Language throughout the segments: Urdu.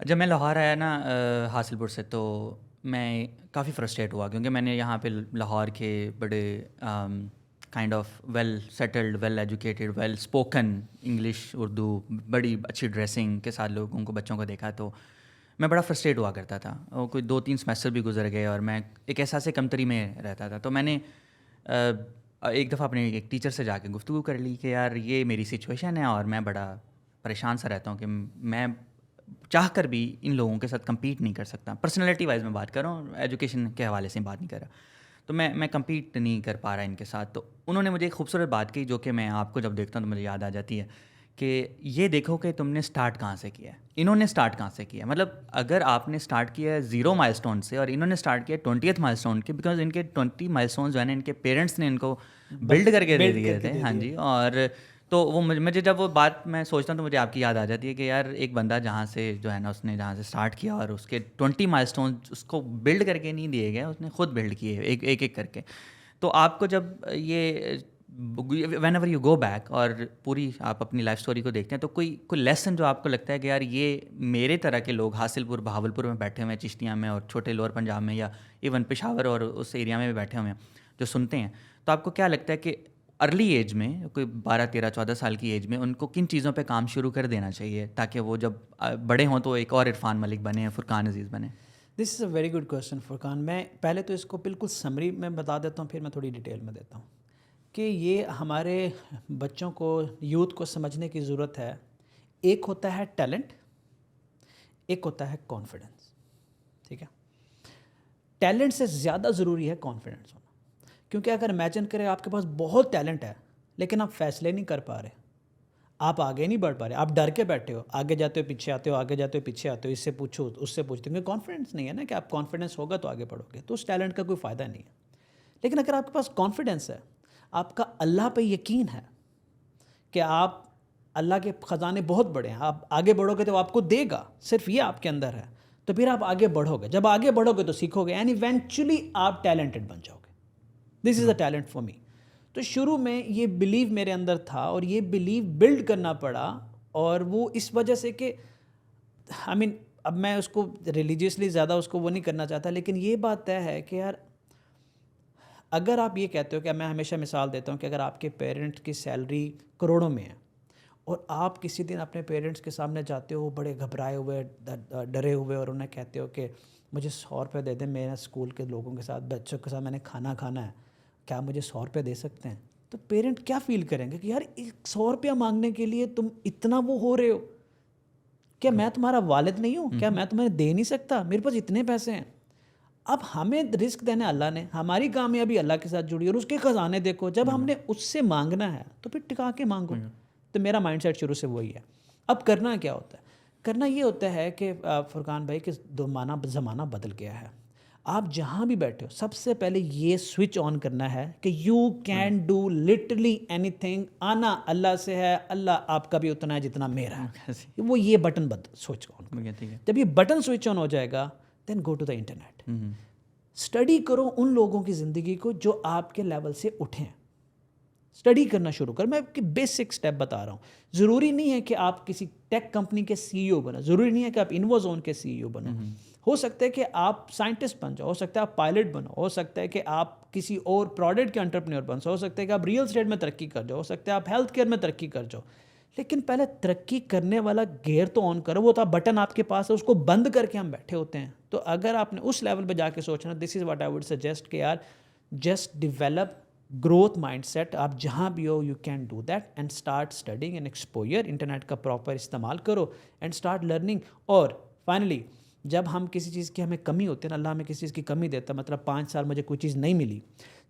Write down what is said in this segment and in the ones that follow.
جب میں لاہور آیا نا حاصل پور سے، تو میں کافی فرسٹریٹ ہوا، کیونکہ میں نے یہاں پہ لاہور کے بڑے kind of well settled, well educated, well spoken English Urdu, بڑی اچھی ڈریسنگ کے ساتھ لوگوں کو، بچوں کو دیکھا، تو میں بڑا فرسٹریٹ ہوا کرتا تھا، اور کوئی 2-3 سیمسٹر بھی گزر گئے اور میں ایک احساس کمتری میں رہتا تھا. تو میں نے ایک دفعہ اپنے ایک ٹیچر سے جا کے گفتگو کر لی کہ یار یہ میری سچویشن ہے اور میں بڑا پریشان سا رہتا ہوں کہ میں چاہ کر بھی ان لوگوں کے ساتھ کمپیٹ نہیں کر سکتا. پرسنالٹی وائز میں بات کر رہا ہوں، ایجوکیشن کے حوالے سے بات نہیں کر رہا. تو میں کمپیٹ نہیں کر پا رہا ان کے ساتھ. تو انہوں نے مجھے ایک خوبصورت بات کی، جو کہ میں آپ کو جب دیکھتا ہوں تو مجھے یاد آ جاتی ہے، کہ یہ دیکھو کہ تم نے سٹارٹ کہاں سے کیا ہے. انہوں نے سٹارٹ کہاں سے کیا ہے، مطلب اگر آپ نے سٹارٹ کیا ہے 0 مائل اسٹون سے اور انہوں نے سٹارٹ کیا 20th مائل اسٹون کے، بیکاز ان کے 20 مائل اسٹون جو ہے نا ان کے پیرنٹس نے ان کو بلڈ کر کے دے دیے تھے. ہاں جی. اور تو وہ مجھے جب وہ بات میں سوچتا ہوں تو مجھے آپ کی یاد آ جاتی ہے کہ یار ایک بندہ جہاں سے جو ہے نا اس نے جہاں سے سٹارٹ کیا اور اس کے 20 مائل اسٹون اس کو بلڈ کر کے نہیں دیے گئے، اس نے خود بلڈ کیے ایک ایک کر کے. تو آپ کو جب یہ when ever you go back اور پوری آپ اپنی لائف اسٹوری کو دیکھتے ہیں، تو کوئی لیسن جو آپ کو لگتا ہے کہ یار یہ میرے طرح کے لوگ حاصل پور، بہاول پور میں بیٹھے ہوئے ہیں، چشتیاں میں اور چھوٹے لوور پنجاب میں، یا ایون پشاور اور اس ایریا میں بھی بیٹھے ہوئے ہیں جو سنتے ہیں، تو آپ کو کیا لگتا ہے کہ ارلی ایج میں، کوئی 12-13-14 سال کی ایج میں ان کو کن چیزوں پہ کام شروع کر دینا چاہیے تاکہ وہ جب بڑے ہوں تو ایک اور عرفان ملک بنے، فرقان عزیز بنے؟ دس از اے ویری گڈ کویشچن فرقان. میں پہلے تو اس کو بالکل سمری میں بتا دیتا ہوں، پھر میں تھوڑی ڈیٹیل میں دیتا ہوں کہ یہ ہمارے بچوں کو، یوتھ کو سمجھنے کی ضرورت ہے. ایک ہوتا ہے ٹیلنٹ، ایک ہوتا ہے کانفیڈنس. ٹھیک ہے، ٹیلنٹ سے زیادہ ضروری ہے کانفیڈنس ہونا. کیونکہ اگر امیجن کریں آپ کے پاس بہت ٹیلنٹ ہے لیکن آپ فیصلے نہیں کر پا رہے، آپ آگے نہیں بڑھ پا رہے، آپ ڈر کے بیٹھے ہو، آگے جاتے ہو پیچھے آتے ہو، آگے جاتے ہو پیچھے آتے ہو، اس سے پوچھو اس سے پوچھتے ہو، کیونکہ کانفیڈنس نہیں ہے نا کہ آپ کانفیڈنس ہوگا تو آگے بڑھو گے، تو اس ٹیلنٹ کا کوئی فائدہ نہیں ہے. لیکن اگر آپ کے پاس کانفیڈنس ہے، آپ کا اللہ پہ یقین ہے کہ آپ، اللہ کے خزانے بہت بڑے ہیں، آپ آگے بڑھو گے تو آپ کو دے گا، صرف یہ آپ کے اندر ہے، تو پھر آپ آگے بڑھو گے. جب آگے بڑھو گے تو سیکھو گے، اینڈ ایونچولی آپ ٹیلنٹڈ بن جاؤ گے. دس از اے ٹیلنٹ فار می. تو شروع میں یہ بلیو میرے اندر تھا اور یہ بلیو بلڈ کرنا پڑا، اور وہ اس وجہ سے کہ اب میں اس کو ریلیجیسلی زیادہ اس کو وہ نہیں کرنا چاہتا، لیکن یہ بات طے ہے کہ یار اگر آپ یہ کہتے ہو کہ میں ہمیشہ مثال دیتا ہوں کہ اگر آپ کے پیرنٹ کی سیلری کروڑوں میں ہے اور آپ کسی دن اپنے پیرنٹس کے سامنے جاتے ہو بڑے گھبرائے ہوئے، ڈرے ہوئے، اور انہیں کہتے ہو کہ مجھے 100 روپے دے دیں، میرے اسکول کے لوگوں کے ساتھ، بچوں کے ساتھ میں نے کھانا ہے، کیا مجھے 100 روپے دے سکتے ہیں؟ تو پیرنٹ کیا فیل کریں گے کہ یار 100 روپیہ مانگنے کے لیے تم اتنا وہ ہو رہے ہو، کیا میں تمہارا والد نہیں ہوں؟ کیا میں تمہیں دے نہیں سکتا؟ میرے پاس اتنے پیسے ہیں. اب ہمیں رزق دینا اللہ نے، ہماری کامیابی اللہ کے ساتھ جڑی، اور اس کے خزانے دیکھو. جب ہم نے اس سے مانگنا ہے تو پھر ٹکا کے مانگو. تو میرا مائنڈ سیٹ شروع سے وہی ہے. اب کرنا کیا ہوتا ہے؟ کرنا یہ ہوتا ہے کہ فرقان بھائی کہ زمانہ بدل گیا ہے. آپ جہاں بھی بیٹھے ہو سب سے پہلے یہ سوئچ آن کرنا ہے کہ you can do literally any thing. آنا اللہ سے ہے، اللہ آپ کا بھی اتنا ہے جتنا میرا ہے. وہ یہ بٹن سوئچ آن. جب یہ بٹن سوئچ آن ہو جائے گا، then go to the internet. Study کرو ان لوگوں کی زندگی کو جو آپ کے لیول سے اٹھیں. اسٹڈی کرنا شروع کر. میں بیسک سٹیپ بتا رہا ہوں. ضروری نہیں ہے کہ آپ کسی ٹیک کمپنی کے سی ای او بنو، ضروری نہیں ہے کہ آپ انوزون کے سی ای او بنو. ہو سکتا ہے کہ آپ سائنٹسٹ بن جاؤ، ہو سکتا ہے آپ پائلٹ بنو، ہو سکتا ہے کہ آپ کسی اور پروڈکٹ کے انٹرپرینور بن سکو، ہو سکتا ہے کہ آپ ریئل اسٹیٹ میں ترقی کر جاؤ، ہو سکتا ہے آپ ہیلتھ کیئر میں ترقی کر جاؤ. لیکن پہلے ترقی کرنے والا گیئر تو آن کرو. وہ تو بٹن آپ کے پاس ہے، اس کو بند کر کے ہم بیٹھے ہوتے ہیں. تو اگر آپ نے اس لیول پہ جا کے سوچنا، this is what I would suggest کہ یار just develop growth mind set. آپ جہاں بھی ہو you can do that and start studying and exposure. Internet کا پراپر استعمال کرو اینڈ اسٹارٹ لرننگ. اور فائنلی جب ہم کسی چیز کی ہمیں کمی ہوتی ہے نا، اللہ ہمیں کسی چیز کی کمی دیتا، مطلب 5 سال مجھے کوئی چیز نہیں ملی،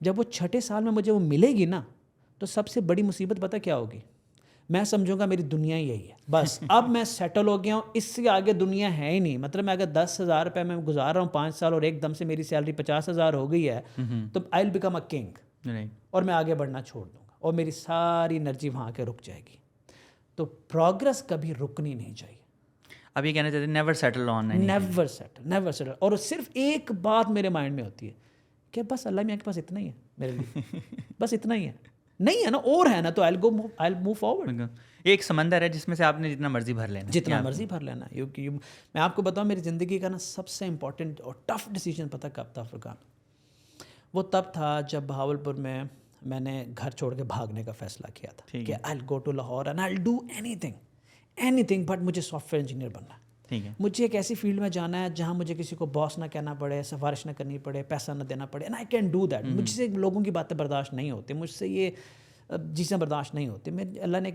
جب وہ 6 سال میں مجھے وہ ملے گی نا، تو سب سے بڑی مصیبت پتہ کیا ہوگی؟ میں سمجھوں گا میری دنیا ہی یہی ہے، بس اب میں سیٹل ہو گیا ہوں، اس سے آگے دنیا ہے ہی نہیں. مطلب میں اگر 10,000 روپے میں گزار رہا ہوں 5 سال اور ایک دم سے میری سیلری 50,000 ہو گئی ہے، تو آئی ول بیکم اے کنگ، اور میں آگے بڑھنا چھوڑ دوں گا اور میری ساری انرجی وہاں کے رک جائے گی. تو پروگرس کبھی رکنی نہیں چاہیے. اب یہ کہنا چاہتے ہیں نیور سیٹل آن، نیور سیٹل. اور صرف ایک بات میرے مائنڈ میں ہوتی ہے کہ بس اللہ میاں کے پاس اتنا ہی ہے میرے لیے، بس اتنا ہی ہے. نہیں ہے نا اور ہے نا تو I'll move forward. یہ ایک سمندر ہے جس میں سے آپ نے جتنا مرضی بھر لینا. جتنا مرضی بھر لینا. میں آپ کو بتاؤں میری زندگی کا نا سب سے امپورٹنٹ اور ٹف ڈیسیجن پتہ کب تھا فرقان؟ وہ تب تھا جب بہاولپور میں نے گھر چھوڑ کے بھاگنے کا فیصلہ کیا تھا کہ I'll go to Lahore and I'll do anything but مجھے سافٹ ویئر انجینئر بننا ہے. مجھے ایک ایسی فیلڈ میں جانا ہے جہاں مجھے کسی کو باس نہ کہنا پڑے, سفارش نہ کرنی پڑے, پیسہ نہ دینا پڑے, and I can do that. مجھ سے لوگوں کی باتیں برداشت نہیں ہوتی, مجھ سے یہ چیزیں برداشت نہیں ہوتی. اللہ نے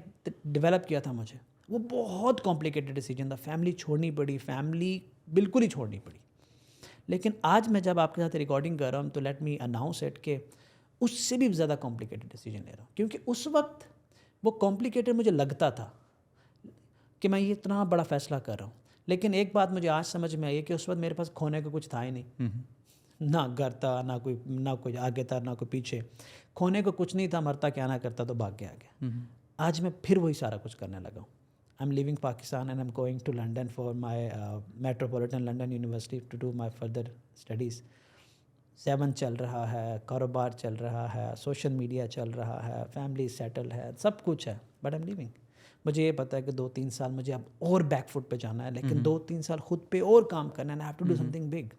ڈیولپ کیا تھا مجھے. وہ بہت کمپلیکیٹڈ ڈیسیجن تھا, فیملی چھوڑنی پڑی, فیملی بالکل ہی چھوڑنی پڑی. لیکن آج میں جب آپ کے ساتھ ریکارڈنگ کر رہا ہوں تو لیٹ می اناؤنس اٹ کہ اس سے بھی زیادہ کمپلیکیٹڈ ڈیسیجن لے رہا ہوں, کیونکہ اس وقت وہ کمپلیکیٹڈ مجھے لگتا تھا کہ میں یہ اتنا بڑا فیصلہ کر رہا ہوں. لیکن ایک بات مجھے آج سمجھ میں آئی کہ اس وقت میرے پاس کھونے کا کچھ تھا ہی نہیں, نہ گھر تھا, نہ کوئی آگے تھا, نہ کوئی پیچھے. کھونے کو کچھ نہیں تھا, مرتا کیا نہ کرتا تو بھاگ کے آ گیا. آج میں پھر وہی سارا کچھ کرنے لگا ہوں. I am living Pakistan and I am going to London for my metropolitan London university to do my further studies. 7 چل رہا ہے, کاروبار چل رہا ہے, سوشل میڈیا چل رہا ہے, فیملی سیٹل ہے, سب کچھ ہے, بٹ آئی ایم لیونگ. مجھے یہ پتہ ہے کہ 2-3 سال مجھے اب اور بیک فٹ پہ جانا ہے, لیکن 2-3 سال خود پہ اور کام کرنا ہے. I have to do something big.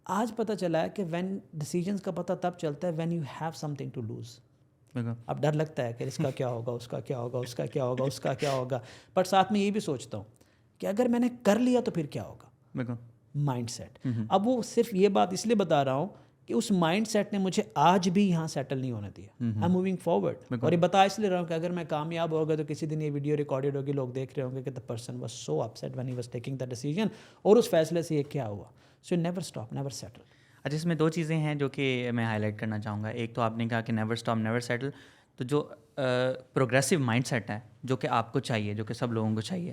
آج پتہ چلا ہے کہ وین ڈیسیجنس کا پتہ تب چلتا ہے when you have something to lose. اب ڈر لگتا ہے کہ اس کا کیا ہوگا, اس کا کیا ہوگا, اس کا کیا ہوگا, اس کا کیا ہوگا, بٹ ساتھ میں یہ بھی سوچتا ہوں کہ اگر میں نے کر لیا تو پھر کیا ہوگا. Mindset. اب وہ صرف یہ بات اس لیے بتا رہا ہوں کہ اس مائنڈ سیٹ نے مجھے آج بھی یہاں سیٹل نہیں ہونے دیا. I am moving forward. اور یہ بتا اس لیے رہا ہوں کہ اگر میں کامیاب ہو گیا تو کسی دن یہ ویڈیو ریکارڈیڈ ہوگی, لوگ دیکھ رہے ہوں گے کہ the person was so upset when he was taking the decision, اور اس فیصلے سے یہ کیا ہوا. So never stop, never settle. اچھا, اس میں 2 چیزیں ہیں جو کہ میں ہائی لائٹ کرنا چاہوں گا. ایک تو آپ نے کہا کہ نیور اسٹاپ نیور سیٹل. تو جو پروگریسو مائنڈ سیٹ ہے جو کہ آپ کو چاہیے, جو کہ سب لوگوں کو چاہیے,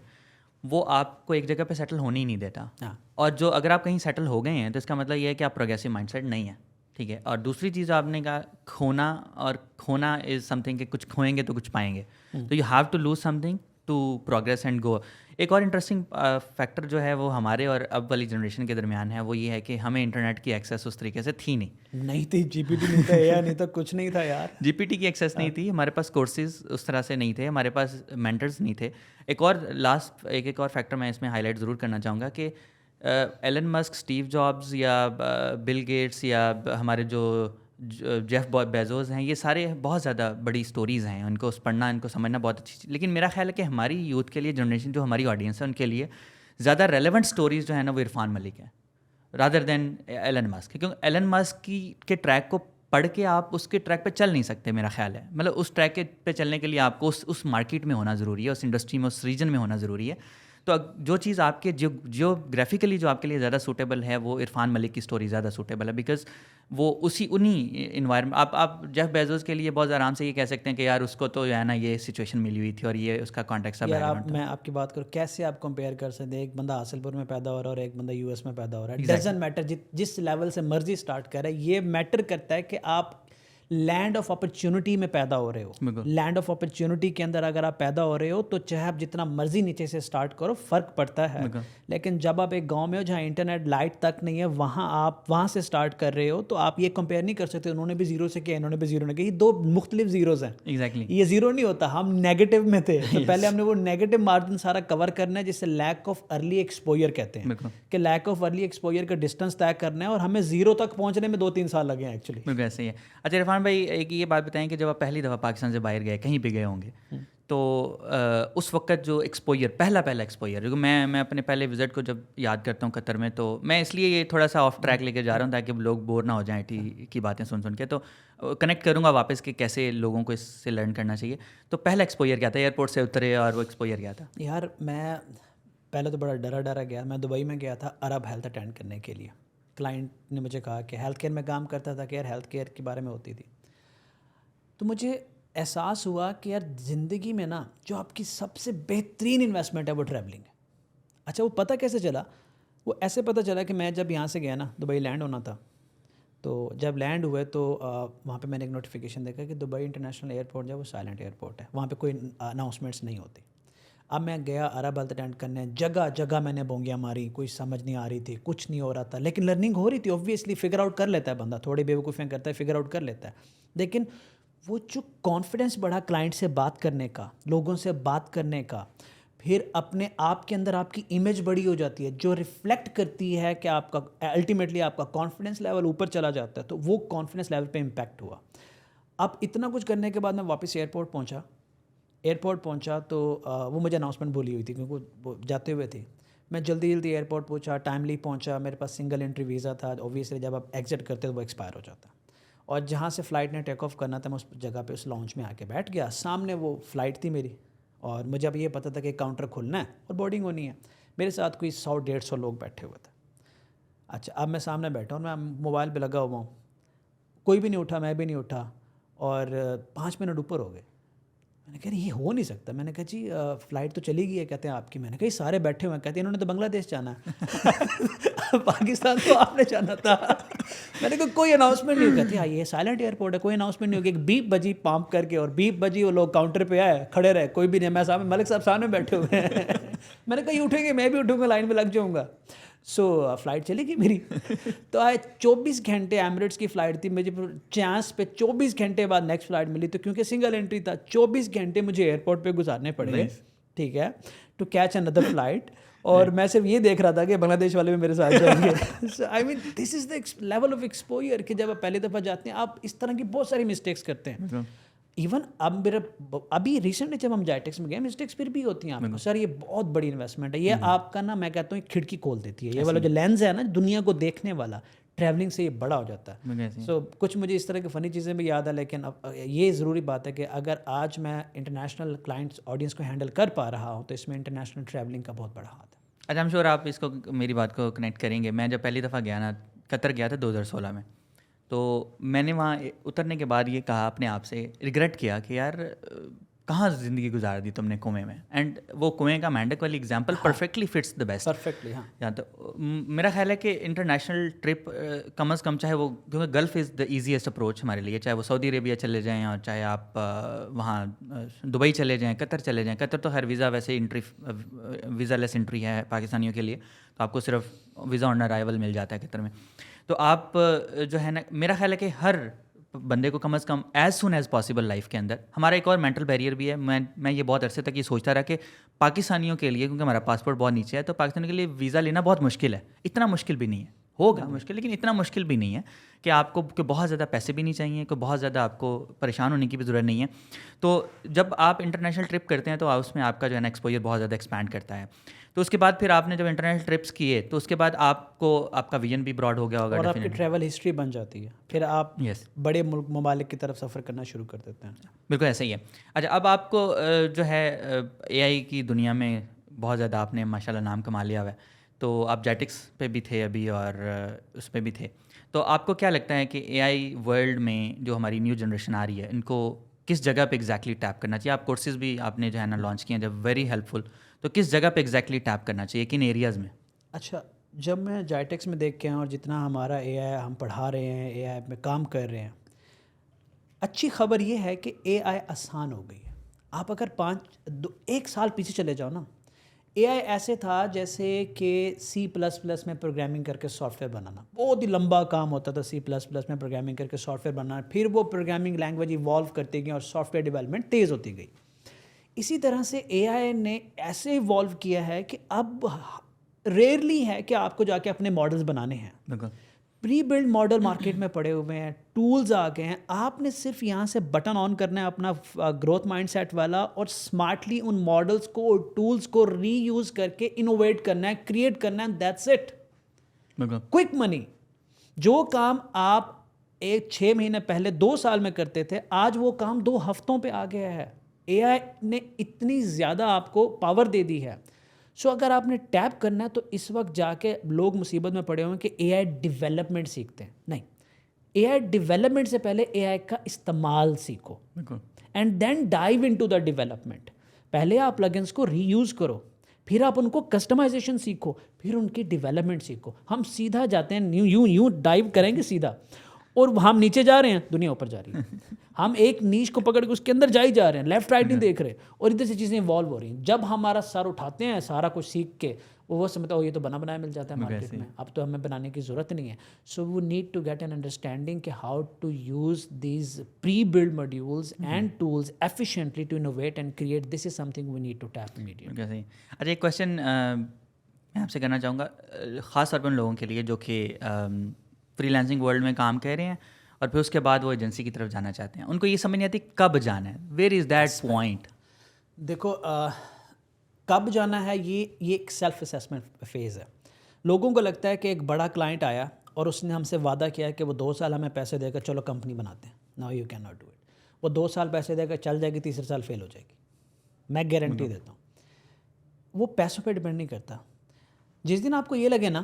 وہ آپ کو ایک جگہ پہ سیٹل ہونے ہی نہیں دیتا. اور جو اگر آپ کہیں سیٹل ہو گئے ہیں تو اس کا مطلب یہ ہے کہ آپ پروگریسو مائنڈ سیٹ نہیں ہیں. ٹھیک ہے. اور دوسری چیز آپ نے کہا کھونا از سم تھنگ کہ کچھ کھوئیں گے تو کچھ پائیں گے. تو you have to lose something to progress and go. ایک اور انٹرسٹنگ فیکٹر جو ہے وہ ہمارے اور اب والی جنریشن کے درمیان ہے, وہ یہ ہے کہ ہمیں انٹرنیٹ کی ایکسیس اس طریقے سے تھی نہیں تھی. جی پی ٹی نہیں تھا, یا نہیں تھا, کچھ نہیں تھا یار. جی پی ٹی کی ایکسیس نہیں تھی, ہمارے پاس کورسز اس طرح سے نہیں تھے, ہمارے پاس مینٹرز نہیں تھے. ایک اور ایک اور فیکٹر میں اس میں ہائی لائٹ ضرور کرنا چاہوں گا کہ ایلن مسک, اسٹیو جابز یا بل گیٹس یا ہمارے جو جیف بیزوز ہیں, یہ سارے بہت زیادہ بڑی اسٹوریز ہیں, ان کو پڑھنا, ان کو سمجھنا بہت اچھی چیز. لیکن میرا خیال ہے کہ ہماری یوتھ کے لیے, جنریشن جو ہماری آڈینس ہے ان کے لیے زیادہ ریلیونٹ اسٹوریز جو ہیں نا وہ عرفان ملک ہیں رادر دین ایلن مسک. کیونکہ ایلن مسک کے ٹریک کو پڑھ کے آپ اس کے ٹریک پہ چل نہیں سکتے, میرا خیال ہے. مطلب اس ٹریک پہ چلنے کے لیے آپ کو اس مارکیٹ میں ہونا ضروری ہے, اس انڈسٹری میں, اس ریجن میں ہونا ضروری ہے. تو جو چیز آپ کے جیوگرافیکلی جو آپ کے لیے زیادہ سوٹیبل ہے وہ عرفان ملک کی اسٹوری زیادہ سوٹیبل ہے, بیکاز وہ انہیں انوائرمنٹ. آپ جیف بیزوز کے لیے بہت آرام سے یہ کہہ سکتے ہیں کہ یار اس کو تو جو ہے نا یہ سچویشن ملی ہوئی تھی اور یہ اس کا کانٹیکسٹ. میں آپ کی بات کروں, کیسے آپ کمپیئر کر سکتے ہیں, ایک بندہ حاصل پور میں پیدا ہو رہا ہے اور ایک بندہ یو ایس میں پیدا ہو رہا ہے. ڈزنٹ میٹر, جس لیول سے مرضی اسٹارٹ کر رہا ہے. یہ میٹر کرتا ہے کہ آپ لینڈ آف اپرچونٹی میں پیدا ہو رہے ہو. لینڈ آف اپرچونٹی کے اندر اگر آپ پیدا ہو رہے ہو تو چاہے آپ جتنا مرضی نیچے سے اسٹارٹ کرو, فرق پڑتا ہے. لیکن جب آپ ایک گاؤں میں ہو جہاں انٹرنیٹ لائٹ تک نہیں ہے, وہاں سے اسٹارٹ کر رہے ہو, تو آپ یہ کمپیئر نہیں کر سکتے انہوں نے بھی زیرو سے کیا, انہوں نے بھی زیرو نے کیا. یہ 2 مختلف زیروز ہیں. یہ زیرو نہیں ہوتا, ہم نیگیٹو میں تھے تو پہلے ہم نے وہ نیگیٹو مارجن سارا کور کرنا ہے, جسے لیک آف ارلی ایکسپوئر کہتے ہیں, کہ لیک آف ارلی ایکسپوئر کا ڈسٹینس طے کرنا ہے, اور ہمیں زیرو تک پہنچنے میں 2-3 سال لگے ہیں ایکچولی. بالکل ایسے ہی ہے. اچھا عرفان بھائی, ایک یہ بات بتائیں کہ جب آپ پہلی دفعہ پاکستان سے باہر گئے, کہیں پہ گئے ہوں گے, تو اس وقت جو ایکسپوئر, پہلا ایکسپوئر, میں اپنے پہلے وزٹ کو جب یاد کرتا ہوں قطر میں, تو میں اس لیے یہ تھوڑا سا آف ٹریک لے کے جا رہا ہوں تاکہ لوگ بور نہ ہو جائیں ٹی کی باتیں سن کے, تو کنیکٹ کروں گا واپس کہ کیسے لوگوں کو اس سے لرن کرنا چاہیے. تو پہلا ایکسپوئر کیا تھا, ایئرپورٹ سے اترے اور وہ ایکسپوئر کیا تھا؟ یار میں پہلے تو بڑا ڈرا گیا. میں دبئی میں گیا تھا عرب ہیلتھ اٹینڈ کرنے کے لیے. کلائنٹ نے مجھے کہا کہ ہیلتھ کیئر میں کام کرتا تھا کہ یار ہیلتھ کیئر کے بارے میں ہوتی تھی. تو مجھے احساس ہوا کہ یار زندگی میں نا جو آپ کی سب سے بہترین انویسٹمنٹ ہے وہ ٹریولنگ ہے. اچھا وہ پتہ کیسے چلا؟ وہ ایسے پتہ چلا کہ میں جب یہاں سے گیا نا, دبئی لینڈ ہونا تھا, تو جب لینڈ ہوئے تو وہاں پہ میں نے ایک نوٹیفیکیشن دیکھا کہ دبئی انٹرنیشنل ایئرپورٹ جو ہے وہ سائلنٹ ایئرپورٹ ہے, وہاں پہ کوئی اناؤنسمنٹس نہیں ہوتی. اب میں گیا عرب ہیلتھ اٹینڈ کرنے, جگہ میں نے بونگیاں ماری, کوئی سمجھ نہیں آ رہی تھی, کچھ نہیں ہو رہا تھا, لیکن لرننگ ہو رہی تھی. اوبویسلی فگر آؤٹ کر لیتا ہے بندہ, تھوڑی بیوقوفیاں کرتا ہے, فگر آؤٹ کر لیتا ہے. لیکن وہ جو کانفیڈنس بڑھا کلائنٹ سے بات کرنے کا, لوگوں سے بات کرنے کا, پھر اپنے آپ کے اندر آپ کی امیج بڑی ہو جاتی ہے جو ریفلیکٹ کرتی ہے کہ آپ کا الٹیمیٹلی آپ کا کانفیڈنس لیول اوپر چلا جاتا ہے, تو وہ کانفیڈنس لیول پہ امپیکٹ ہوا. اب اتنا کچھ کرنے کے بعد میں واپس ایئرپورٹ پہنچا تو وہ مجھے اناؤنسمنٹ بولی ہوئی تھی کیونکہ وہ جاتے ہوئے تھی. میں جلدی ایئرپورٹ پہنچا, ٹائملی پہنچا, میرے پاس سنگل انٹری ویزا تھا. اوبویسلی جب آپ ایگزٹ کرتے تو وہ ایکسپائر ہو جاتا, اور جہاں سے فلائٹ نے ٹیک آف کرنا تھا میں اس جگہ پہ اس لاؤنج میں آ کے بیٹھ گیا. سامنے وہ فلائٹ تھی میری, اور مجھے اب یہ پتہ تھا کہ کاؤنٹر کھلنا ہے اور بورڈنگ ہونی ہے. میرے ساتھ کوئی 100-150 لوگ بیٹھے ہوئے تھے. اچھا, اب میں سامنے بیٹھا ہوں, میں موبائل پہ لگا ہوا ہوں, کوئی بھی نہیں اٹھا, میں بھی نہیں اٹھا, اور 5 منٹ اوپر ہو گئے. میں نے کہا یہ ہو نہیں سکتا. میں نے کہا جی فلائٹ تو چلی گئی ہے. کہتے ہیں آپ کی. میں نے کہا یہ سارے بیٹھے ہوئے ہیں. کہتے ہیں انہوں نے تو بنگلہ دیش جانا ہے, پاکستان تو آپ نے جانا تھا. میں نے کہا کوئی اناؤنسمنٹ نہیں ہو. کہتے ہیں یہ سائلنٹ ایئرپورٹ ہے, کوئی اناؤنسمنٹ نہیں ہوگی. ایک بیپ بجی پامپ کر کے, اور بیپ بجی وہ لوگ کاؤنٹر پہ آئے, کھڑے رہے, کوئی بھی نہیں. میں سامنے ملک صاحب سامنے بیٹھے ہوئے ہیں. میں نے کہا یہ اٹھیں گے, میں بھی اٹھوں گا, لائن میں لگ جاؤں گا. سو فلائٹ چلے گی میری. تو آئے 24 گھنٹے ایمریٹس کی فلائٹ تھی, مجھے چانس پہ 24 گھنٹے بعد نیکسٹ فلائٹ ملی. تو کیونکہ سنگل انٹری تھا, 24 گھنٹے مجھے ایئرپورٹ پہ گزارنے پڑے, ٹھیک ہے, ٹو کیچ اندر فلائٹ. اور میں صرف یہ دیکھ رہا تھا کہ بنگلہ دیش والے بھی میرے ساتھ جائیں گے. سو آئی مین دس is the level of exposure کہ جب آپ پہلی دفعہ جاتے ہیں آپ اس طرح کی بہت ساری مسٹیکس کرتے ہیں. ایون اب میرا ابھی ریسنٹلی جب ہم جائٹیکس میں گئے, مسٹیکس پھر بھی ہوتی ہیں آپ کو. سر یہ بہت بڑی انویسٹمنٹ ہے, یہ آپ کا نا میں کہتا ہوں ایک کھڑکی کھول دیتی ہے. یہ والا جو لینز ہے نا دنیا کو دیکھنے والا, ٹریولنگ سے یہ بڑا ہو جاتا ہے. سو کچھ مجھے اس طرح کی فنی چیزیں بھی یاد ہے, لیکن اب یہ ضروری بات ہے کہ اگر آج میں انٹرنیشنل کلائنٹس آڈینس کو ہینڈل کر پا رہا ہوں تو اس میں انٹرنیشنل ٹریولنگ کا بہت بڑا ہاتھ ہے. اچھا, ایم شیور آپ اس کو میری بات کو کنیکٹ کریں گے. میں جب پہلی دفعہ گیا نا, قطر گیا تھا 2016 میں, تو میں نے وہاں اترنے کے بعد یہ کہا اپنے آپ سے, ریگریٹ کیا کہ یار کہاں زندگی گزار دی تم نے کنویں میں. اینڈ وہ کنویں کا مینڈک والی example perfectly fits the best. Perfectly, ہاں. یا تو میرا خیال ہے کہ انٹرنیشنل ٹرپ کم از کم, چاہے وہ کیونکہ golf is the easiest approach ہمارے لیے, چاہے وہ سعودی عربیہ چلے جائیں اور چاہے آپ وہاں دبئی چلے جائیں, قطر چلے جائیں. قطر تو ہر ویزا ویسے انٹری ویزا لیس انٹری ہے پاکستانیوں کے لیے, تو آپ کو صرف ویزا آن ارائیول مل جاتا ہے قطر میں. تو آپ جو ہے نا, میرا خیال ہے کہ ہر بندے کو کم از کم as soon as possible life کے اندر. ہمارا ایک اور مینٹل بیریئر بھی ہے, میں یہ بہت عرصے تک یہ سوچتا رہا کہ پاکستانیوں کے لیے, کیونکہ ہمارا پاسپورٹ بہت نیچے ہے, تو پاکستانیوں کے لیے ویزا لینا بہت مشکل ہے. اتنا مشکل بھی نہیں ہے, ہوگا مشکل لیکن اتنا مشکل بھی نہیں ہے کہ آپ کو کہ بہت زیادہ پیسے بھی نہیں چاہیے, کہ بہت زیادہ آپ کو پریشان ہونے کی بھی ضرورت نہیں ہے. تو جب آپ انٹرنیشنل ٹرپ کرتے ہیں تو اس میں آپ کا جو ہے نا ایکسپوجر بہت زیادہ ایکسپینڈ کرتا ہے. تو اس کے بعد پھر آپ نے جب انٹرنیشنل ٹرپس کیے تو اس کے بعد آپ کو آپ کا ویژن بھی براڈ ہو گیا ہوگا, اور آپ کی ٹریول ہسٹری بن جاتی ہے, پھر آپ بڑے ممالک کی طرف سفر کرنا شروع کر دیتے ہیں. بالکل ایسا ہی ہے. اچھا, اب آپ کو جو ہے اے آئی کی دنیا میں بہت زیادہ آپ نے ماشاء اللہ نام کما لیا ہوا ہے, تو آپ جیٹکس پہ بھی تھے ابھی اور اس پہ بھی تھے. تو آپ کو کیا لگتا ہے کہ اے آئی ورلڈ میں جو ہماری نیو جنریشن آ رہی ہے, ان کو کس جگہ پہ ایگزیکٹلی ٹیپ کرنا چاہیے؟ آپ کورسز بھی آپ نے جو ہے نا لانچ کیے ہیں جب, ویری ہیلپ فل. تو کس جگہ پہ ایگزیکٹلی ٹیپ کرنا چاہیے, کن ایریاز میں؟ اچھا, جب میں جائٹیکس میں دیکھ کے آیا اور جتنا ہمارا اے آئی ہم پڑھا رہے ہیں, اے آئی میں کام کر رہے ہیں, اچھی خبر یہ ہے کہ اے آئی آسان ہو گئی ہے. آپ اگر 1 سال پیچھے چلے جاؤ نا, اے آئی ایسے تھا جیسے کہ C++ میں پروگرامنگ کر کے سافٹ ویئر بنانا بہت ہی لمبا کام ہوتا تھا. C++ میں پروگرامنگ کر کے سافٹ ویئر بنانا, پھر وہ پروگرامنگ لینگویج ایوالو کرتی گئی اور سافٹ ویئر ڈیولپمنٹ تیز ہوتی گئی. اسی طرح سے اے آئی نے ایسے ایوالو کیا ہے کہ اب ریئرلی ہے کہ آپ کو جا کے اپنے ماڈلز بنانے ہیں. پری بلڈ ماڈل مارکیٹ میں پڑے ہوئے ہیں, ٹولز آ گئے ہیں, آپ نے صرف یہاں سے بٹن آن کرنا ہے اپنا گروتھ مائنڈ سیٹ والا, اور اسمارٹلی ان ماڈلس کو اور ٹولز کو ری یوز کر کے انوویٹ کرنا ہے, کریٹ کرنا ہے, دیٹس اٹ. کوئک منی. جو کام آپ 6 مہینے پہلے 2 سال میں کرتے تھے, آج وہ کام 2 ہفتوں پہ آ گیا ہے. اے آئی نے اتنی زیادہ آپ کو پاور دے دی ہے. سو اگر آپ نے ٹیپ کرنا ہے تو اس وقت جا کے لوگ مصیبت میں پڑے ہوئے ہیں کہ اے آئی ڈیولپمنٹ سیکھتے ہیں. نہیں, اے آئی ڈیولپمنٹ سے پہلے اے آئی کا استعمال سیکھو, and then dive into the development. پہلے آپ پلگنس کو ری یوز کرو, پھر آپ ان کو کسٹمائزیشن سیکھو, پھر ان کی ڈیولپمنٹ سیکھو. ہم سیدھا جاتے ہیں, یوں ڈائیو کریں گے سیدھا, اور ہم نیچے جا رہے ہیں, دنیا اوپر جا رہی ہے. ہم ایک نیش کو پکڑ کے اس کے اندر جا رہے ہیں, لیفٹ رائٹ نہیں دیکھ رہے, اور ادھر سے چیزیں ایوالو ہو رہی ہیں. جب ہمارا سر اٹھاتے ہیں سارا کچھ سیکھ کے, وہ سمجھتا ہے یہ تو بنا بنایا مل جاتا ہے مارکیٹ میں, اب تو ہمیں بنانے کی ضرورت نہیں ہے. So we need to get an understanding کہ how to use these pre built modules and tools efficiently to innovate and create. This is something we need to tap immediately. اچھا ایک کویشچن میں آپ سے کرنا چاہوں گا, خاص طور پر ان لوگوں کے لیے جو کہ فری لانسنگ ورلڈ میں کام کر رہے ہیں اور پھر اس کے بعد وہ ایجنسی کی طرف جانا چاہتے ہیں, ان کو یہ سمجھ نہیں آتی کب جانا ہے, ویئر از دیٹ پوائنٹ. دیکھو کب جانا ہے, یہ ایک سیلف اسیسمنٹ فیز ہے. لوگوں کو لگتا ہے کہ ایک بڑا کلائنٹ آیا اور اس نے ہم سے وعدہ کیا ہے کہ وہ 2 سال ہمیں پیسے دے گا, چلو کمپنی بناتے ہیں. Now you can not do it. وہ 2 سال پیسے دے گا, چل جائے گی, تیسرے سال فیل ہو جائے گی, میں گارنٹی دیتا ہوں. وہ پیسوں پہ ڈپینڈ نہیں کرتا. جس دن آپ کو یہ لگے نا